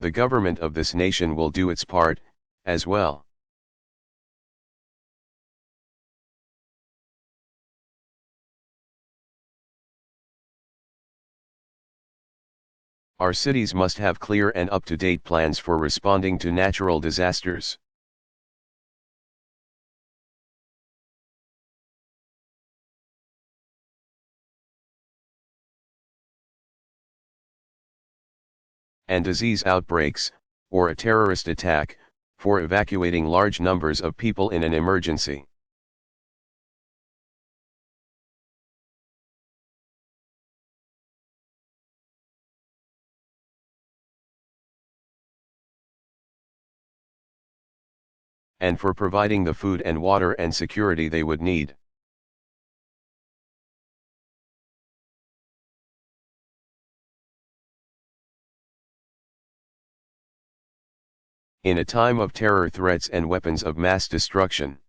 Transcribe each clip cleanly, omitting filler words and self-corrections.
the government of this nation will do its part, as well. Our cities must have clear and up-to-date plans for responding to natural disasters. And disease outbreaks, or a terrorist attack, for evacuating large numbers of people in an emergency. And for providing the food and water and security they would need. In a time of terror threats and weapons of mass destruction.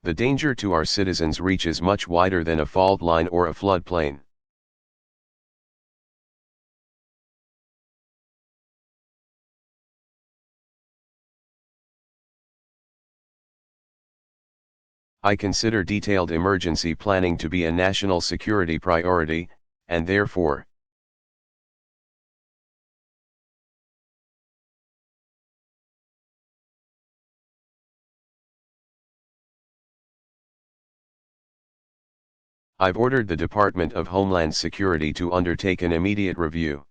The danger to our citizens reaches much wider than a fault line or a floodplain. I consider detailed emergency planning to be a national security priority, and therefore, I've ordered the Department of Homeland Security to undertake an immediate review.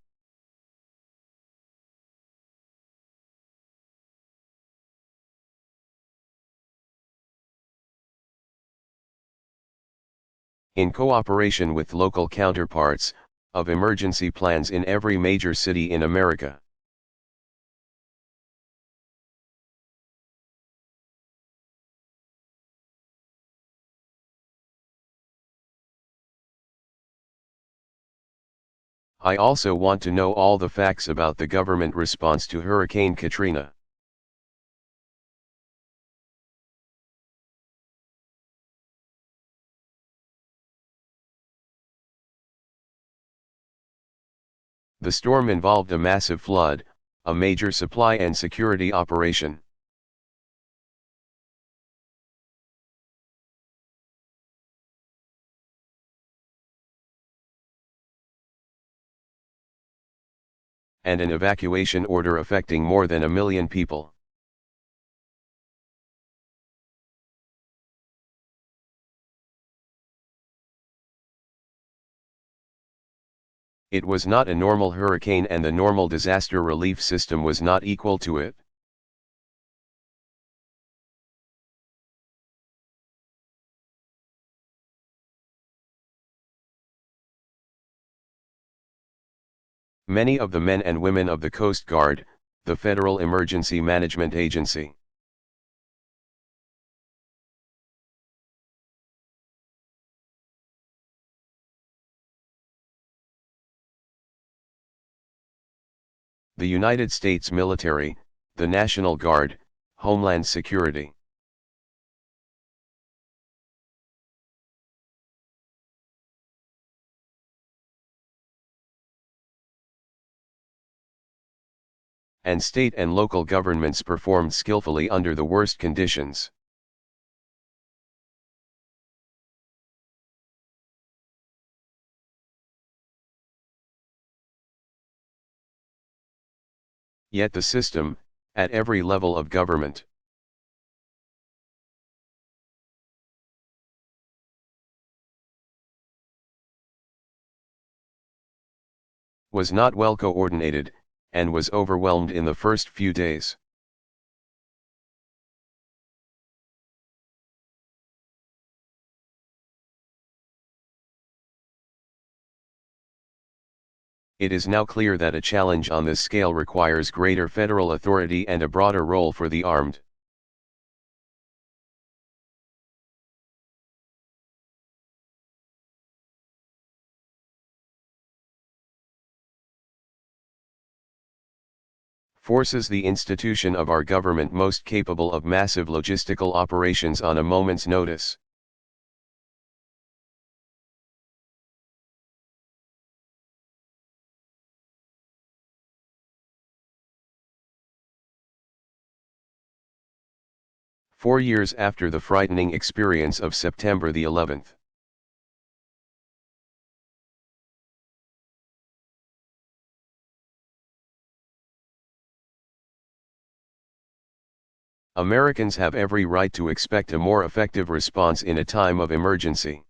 In cooperation with local counterparts, of emergency plans in every major city in America. I also want to know all the facts about the government response to Hurricane Katrina. The storm involved a massive flood, a major supply and security operation. And an evacuation order affecting more than 1 million people. It was not a normal hurricane and the normal disaster relief system was not equal to it. Many of the men and women of the Coast Guard, the Federal Emergency Management Agency, the United States military, the National Guard, Homeland Security, and state and local governments performed skillfully under the worst conditions. Yet the system, at every level of government, was not well coordinated, and was overwhelmed in the first few days. It is now clear that a challenge on this scale requires greater federal authority and a broader role for the armed. forces the institution of our government most capable of massive logistical operations on a moment's notice. "4 years after the frightening experience of September the 11th. Americans have every right to expect a more effective response in a time of emergency.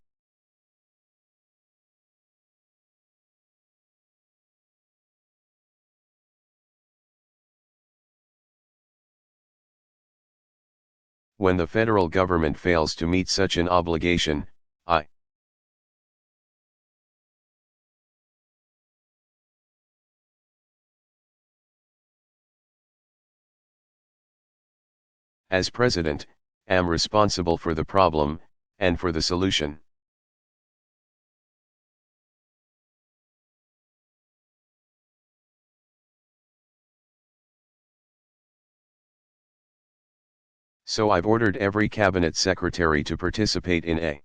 When the federal government fails to meet such an obligation, I, as President, am responsible for the problem, and for the solution. So I've ordered every cabinet secretary to participate in a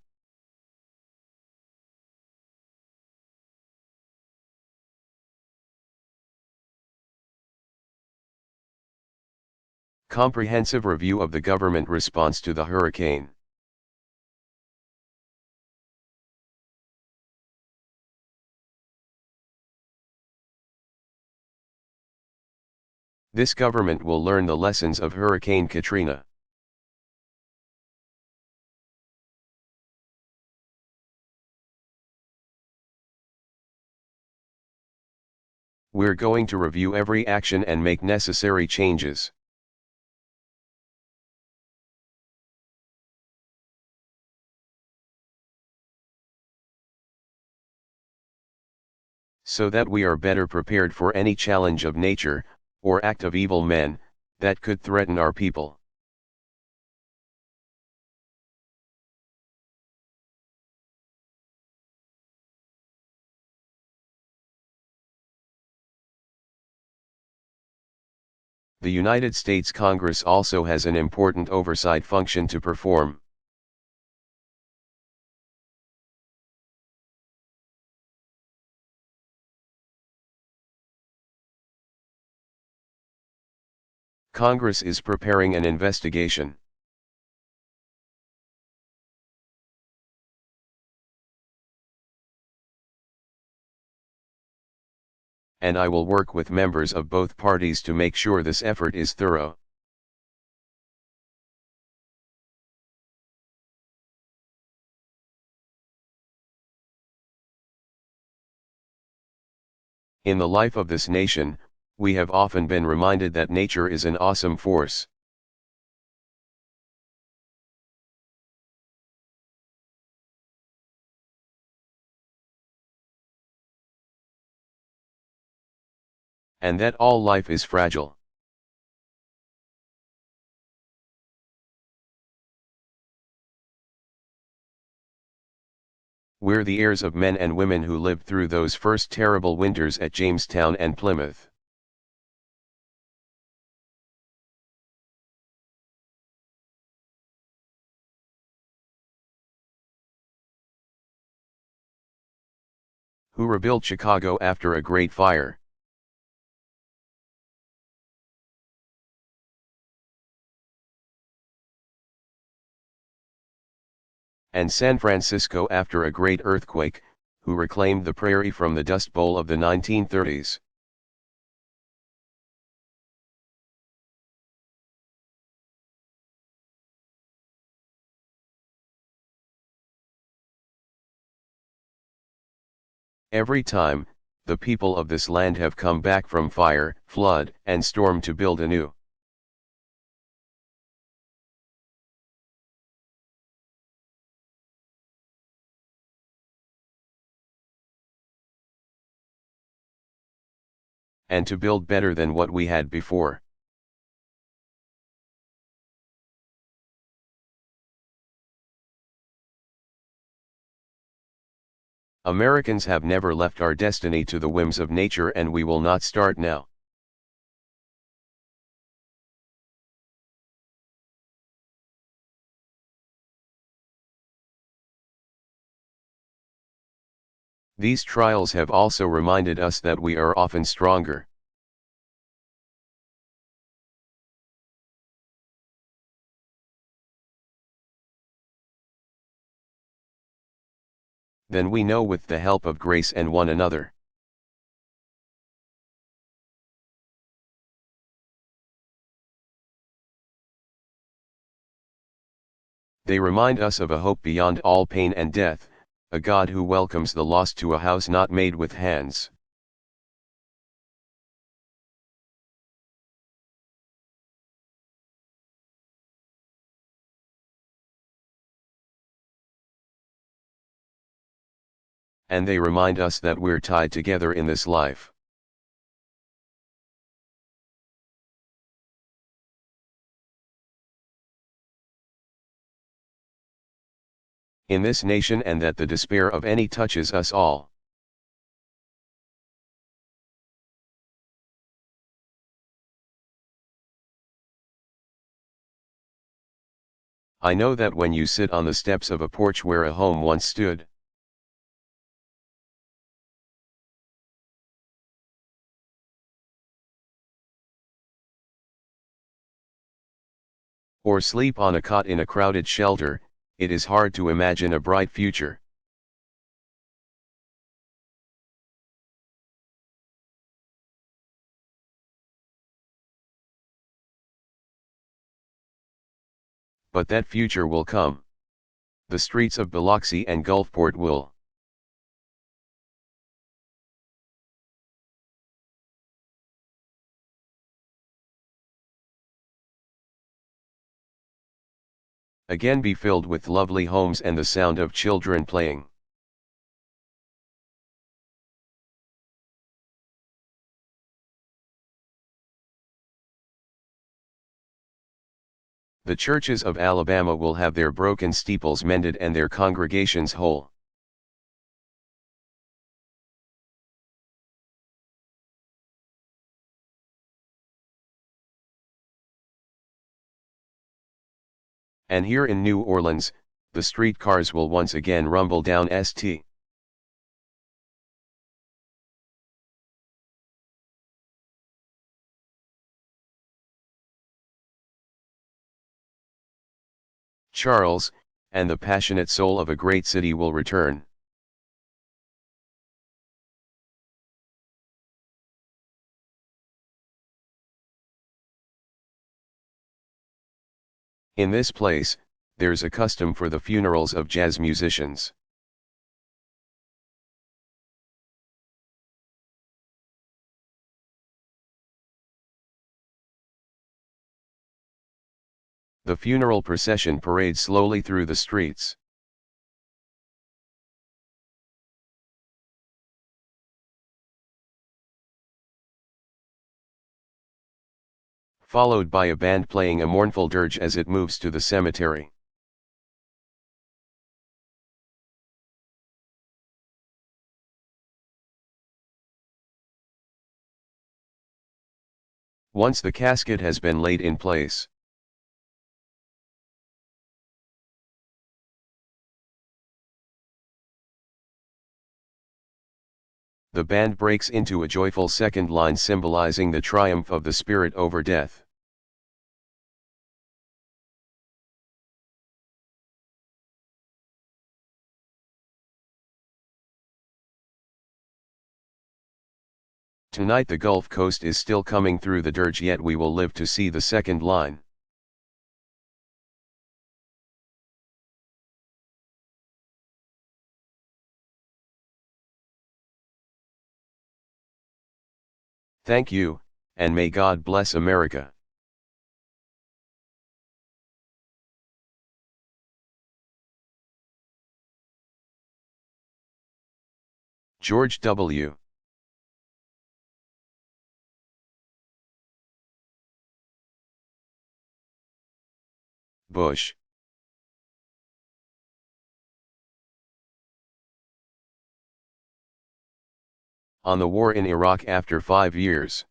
comprehensive review of the government response to the hurricane. This government will learn the lessons of Hurricane Katrina. We're going to review every action and make necessary changes. So that we are better prepared for any challenge of nature, or act of evil men, that could threaten our people. The United States Congress also has an important oversight function to perform. Congress is preparing an investigation. And I will work with members of both parties to make sure this effort is thorough. In the life of this nation, we have often been reminded that nature is an awesome force. And that all life is fragile. We're the heirs of men and women who lived through those first terrible winters at Jamestown and Plymouth. Who rebuilt Chicago after a great fire. And San Francisco after a great earthquake, who reclaimed the prairie from the Dust Bowl of the 1930s. Every time, the people of this land have come back from fire, flood, and storm to build anew. And to build better than what we had before. Americans have never left our destiny to the whims of nature, and we will not start now. These trials have also reminded us that we are often stronger than we know with the help of grace and one another. They remind us of a hope beyond all pain and death, a God who welcomes the lost to a house not made with hands. And they remind us that we're tied together in this life. In this nation, and that the despair of any touches us all. I know that when you sit on the steps of a porch where a home once stood, or sleep on a cot in a crowded shelter, it is hard to imagine a bright future. But that future will come. The streets of Biloxi and Gulfport will. Again be filled with lovely homes and the sound of children playing. The churches of Alabama will have their broken steeples mended and their congregations whole. And here in New Orleans, the streetcars will once again rumble down St. Charles, and the passionate soul of a great city will return. In this place, there's a custom for the funerals of jazz musicians. The funeral procession parades slowly through the streets. Followed by a band playing a mournful dirge as it moves to the cemetery. Once the casket has been laid in place, the band breaks into a joyful second line symbolizing the triumph of the spirit over death. Tonight the Gulf Coast is still coming through the dirge, yet we will live to see the second line. Thank you, and may God bless America. George W. Bush. On the war in Iraq after 5 years.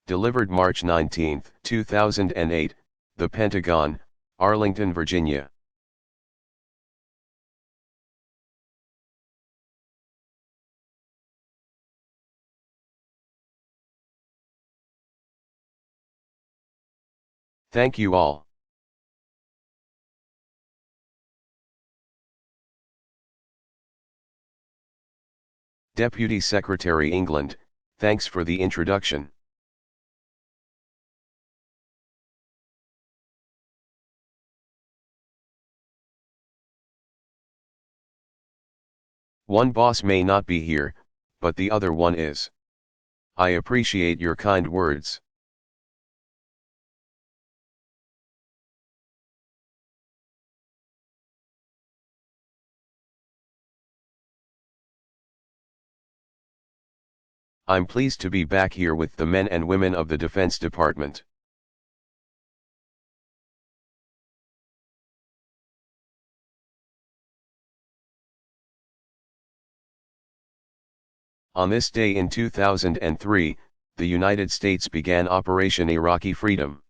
Delivered March 19, 2008, The Pentagon, Arlington, Virginia. Thank you all. Deputy Secretary England, thanks for the introduction. One boss may not be here, but the other one is. I appreciate your kind words. I'm pleased to be back here with the men and women of the Defense Department. On this day in 2003, the United States began Operation Iraqi Freedom.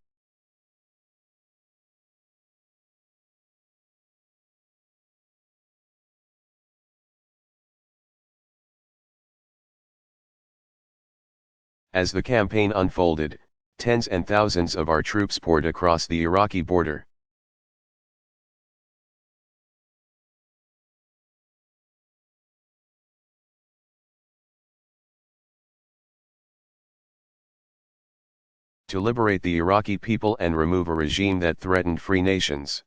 As the campaign unfolded, tens and thousands of our troops poured across the Iraqi border. To liberate the Iraqi people and remove a regime that threatened free nations.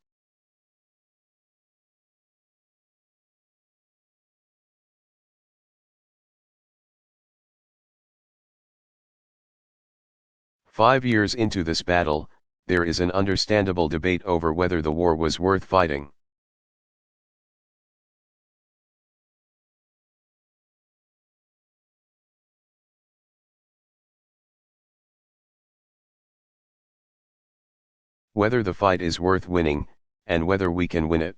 "5 years into this battle, there is an understandable debate over whether the war was worth fighting. Whether the fight is worth winning, and whether we can win it.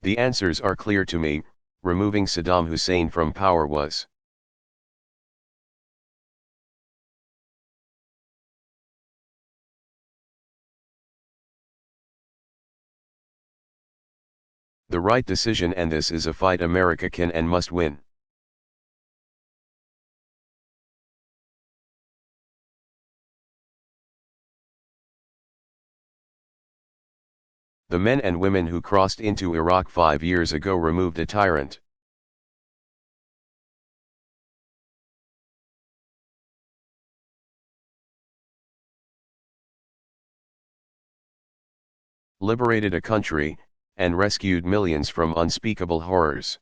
The answers are clear to me. Removing Saddam Hussein from power was. The right decision, and this is a fight America can and must win. The men and women who crossed into Iraq 5 years ago removed a tyrant. Liberated a country, and rescued millions from unspeakable horrors.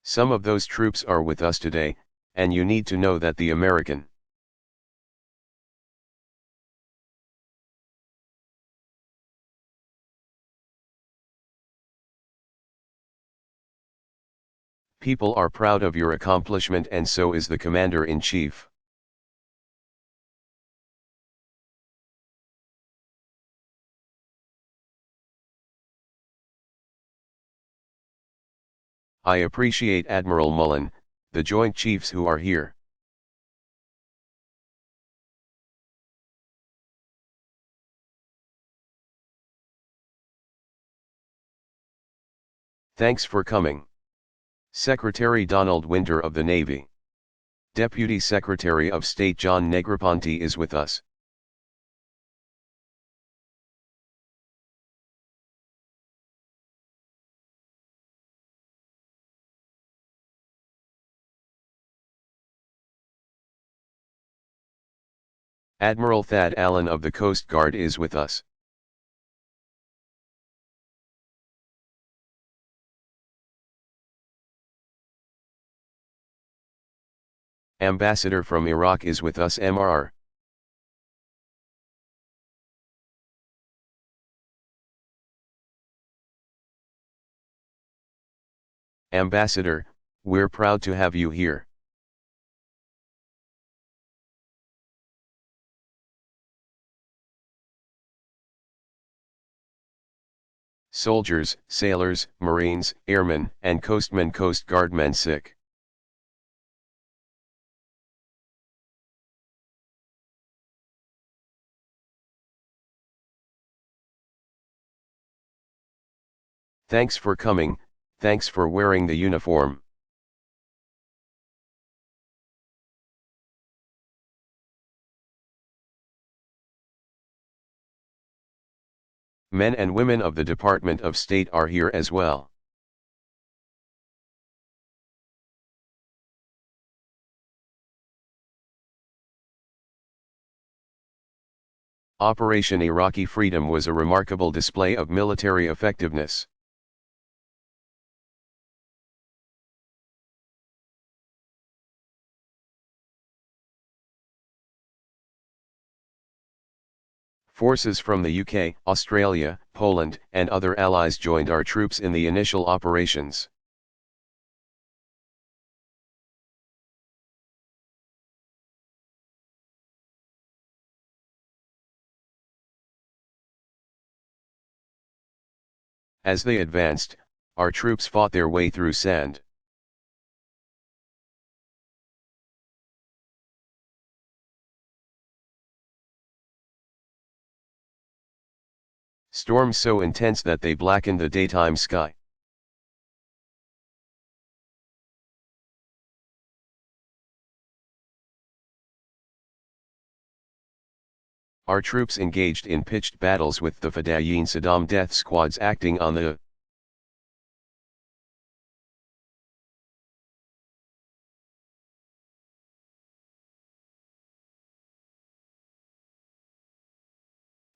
Some of those troops are with us today, and you need to know that the American people are proud of your accomplishment, and so is the Commander-in-Chief. I appreciate Admiral Mullen, the Joint Chiefs who are here. Thanks for coming. Secretary Donald Winter of the Navy. Deputy Secretary of State John Negroponte is with us. Admiral Thad Allen of the Coast Guard is with us. Ambassador from Iraq is with us. Mr. Ambassador, We're proud to have you here. Soldiers, sailors, Marines, airmen, and coastmen, Coast Guardmen sick. Thanks for coming, thanks for wearing the uniform. Men and women of the Department of State are here as well. Operation Iraqi Freedom was a remarkable display of military effectiveness. Forces from the UK, Australia, Poland, and other allies joined our troops in the initial operations. As they advanced, our troops fought their way through sand. Storms so intense that they blackened the daytime sky. Our troops engaged in pitched battles with the Fedayeen Saddam death squads acting on the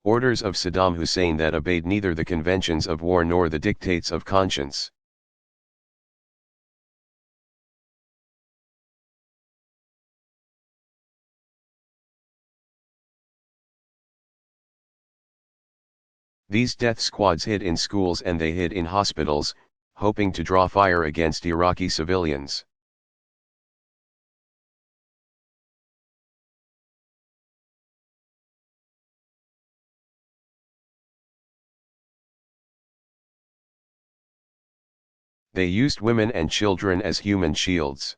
orders of Saddam Hussein that obeyed neither the conventions of war nor the dictates of conscience. These death squads hid in schools and they hid in hospitals, hoping to draw fire against Iraqi civilians. They used women and children as human shields.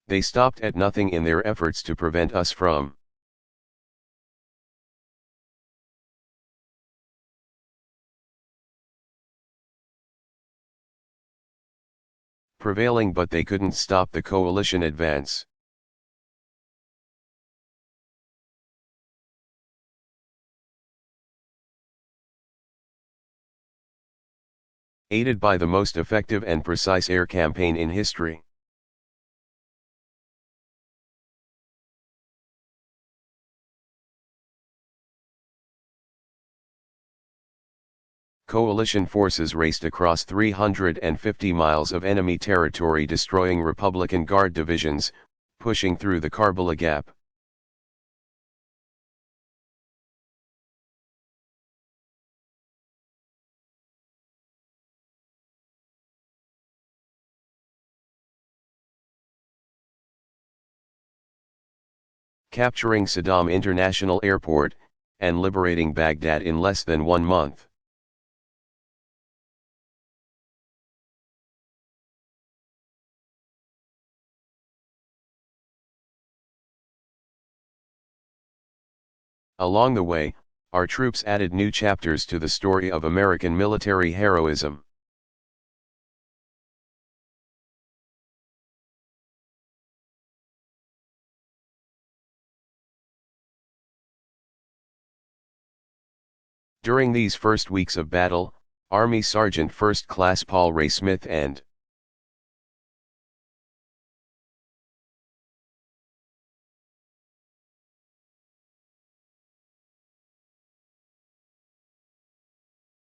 They stopped at nothing in their efforts to prevent us from prevailing, but they couldn't stop the coalition advance. Aided by the most effective and precise air campaign in history, coalition forces raced across 350 miles of enemy territory, destroying Republican Guard divisions, pushing through the Karbala Gap. Capturing Saddam International Airport, and liberating Baghdad in less than 1 month. Along the way, our troops added new chapters to the story of American military heroism. During these first weeks of battle, Army Sergeant First Class Paul Ray Smith and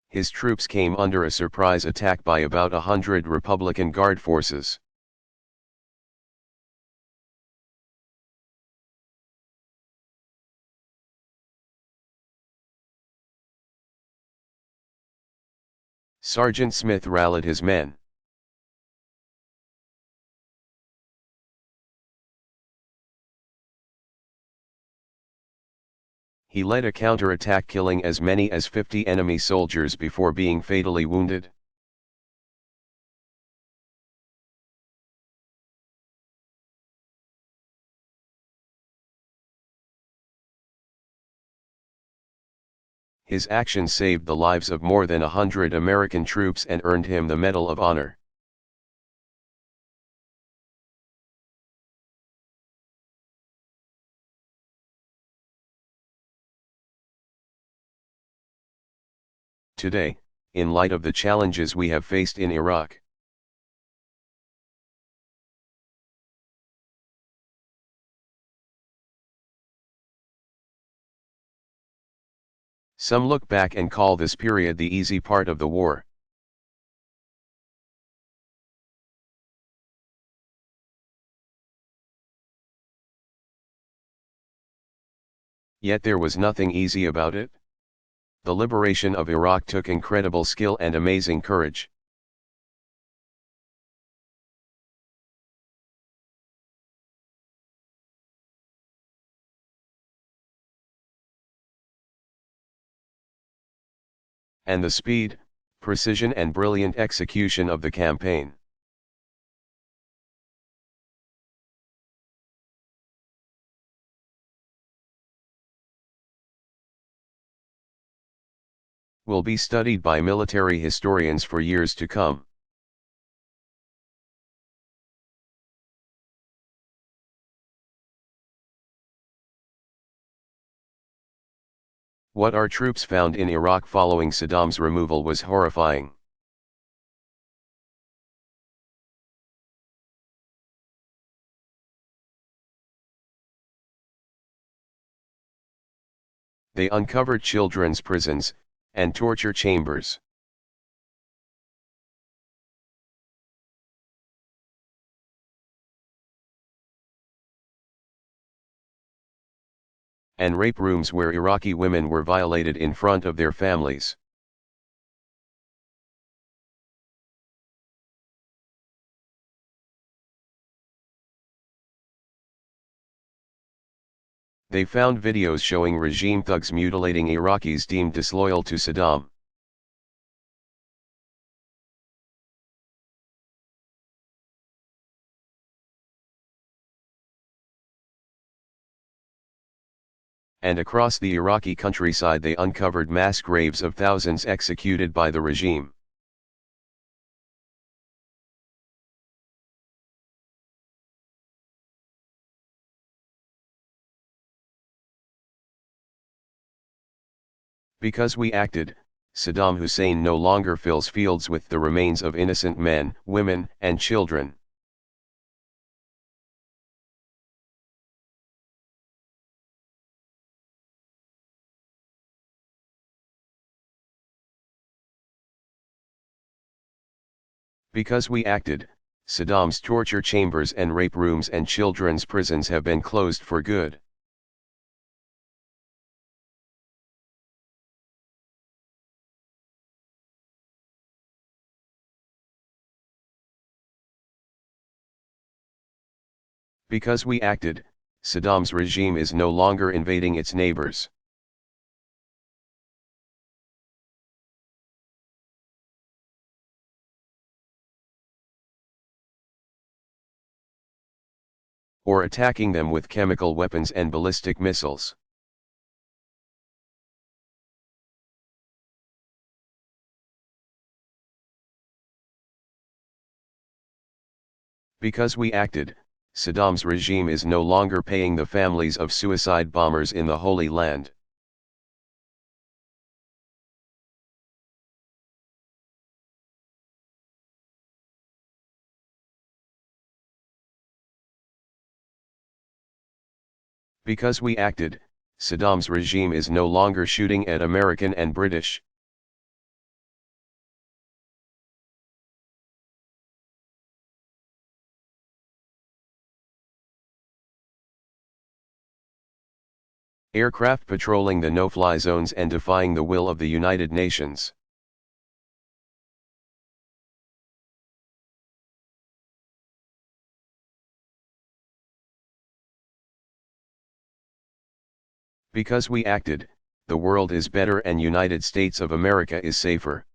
his troops came under a surprise attack by about 100 Republican Guard forces. Sergeant Smith rallied his men. He led a counterattack, killing as many as 50 enemy soldiers before being fatally wounded. His action saved the lives of more than 100 American troops and earned him the Medal of Honor. Today, in light of the challenges we have faced in Iraq, some look back and call this period the easy part of the war. Yet there was nothing easy about it. The liberation of Iraq took incredible skill and amazing courage. And the speed, precision and brilliant execution of the campaign. Will be studied by military historians for years to come. What our troops found in Iraq following Saddam's removal was horrifying. They uncovered children's prisons and torture chambers. And rape rooms where Iraqi women were violated in front of their families. They found videos showing regime thugs mutilating Iraqis deemed disloyal to Saddam. And across the Iraqi countryside they uncovered mass graves of thousands executed by the regime. Because we acted, Saddam Hussein no longer fills fields with the remains of innocent men, women, and children. Because we acted, Saddam's torture chambers and rape rooms and children's prisons have been closed for good. Because we acted, Saddam's regime is no longer invading its neighbors. Or attacking them with chemical weapons and ballistic missiles. Because we acted, Saddam's regime is no longer paying the families of suicide bombers in the Holy Land. Because we acted, Saddam's regime is no longer shooting at American and British. Aircraft patrolling the no-fly zones and defying the will of the United Nations. Because we acted, the world is better and United States of America is safer.